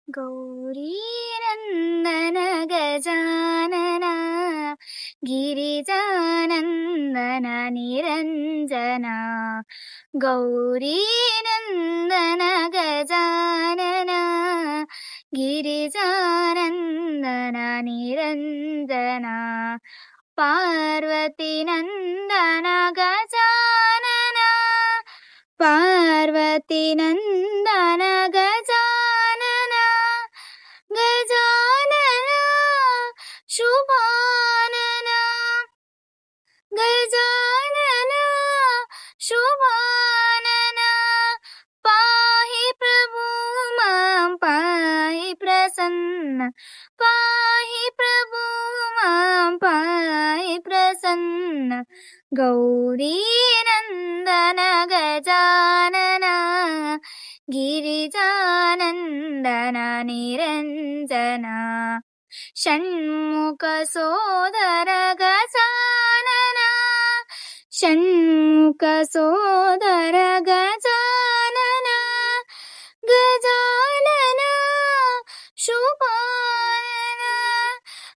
ಗೌರೀನಂದನ ಗಜಾನನ ಗಿರಿಜಾನಂದನ ನಿರಂಜನ. ಗೌರೀನಂದನ ಗಜಾನನ ಗಿರಿಜಾನಂದನ ನಿರಂಜನ. ಪಾರ್ವತಿ ನಂದನ ಗಜಾನನ ಪಾರ್ವತಿ ನಂದನ ಗಜಾನನ. ಗಜಾನನ ಶುಭಾನನ ಗಜಾನನ ಶುಭಾನನ. ಪಾಹಿ ಪ್ರಭು ಮಾಂ ಪಾಹಿ ಪ್ರಸನ್ನ. ಪಾಹಿ ಪ್ರಭು ಮಾಂ ಪಾಹಿ ಪ್ರಸನ್ನ. ಗೌರೀನಂದನ ಗಜಾನನ ಗಿರಿಜಾನಂದನ ನಿರಂಜನ. ಷಣ್ಮುಖ ಸೋದರ ಗಜಾನನ ಷಣ್ಮುಖ ಸೋದರ ಗಜಾನನ. ಗಜಾನನ ಶುಭಾನನ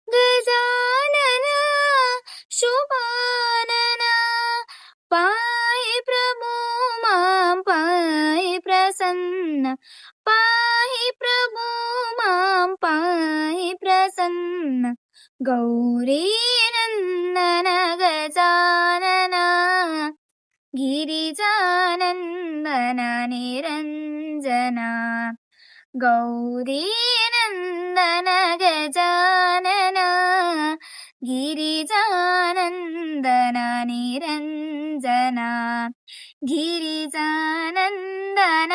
ಗಜಾನನ ಶುಭಾನನ. ಪಾಹಿ ಪ್ರಭು ಮಾಂ ಪಾಹಿ ಪ್ರಸನ್ನ. ಪಾಹಿ ಪ್ರಭು ಮಾಂ ಪಾಹಿ ಪ್ರಸನ್ನ. ಗೌರೀನಂದನ ಗಜಾನನ ಗಿರಿಜಾನಂದನ ನಿರಂಜನ. ಗೌರೀನಂದನ ಗಜಾನನ ಗಿರಿಜಾನಂದನ ನಿರಂಜನ. ಗಿರಿಜಾನಂದನ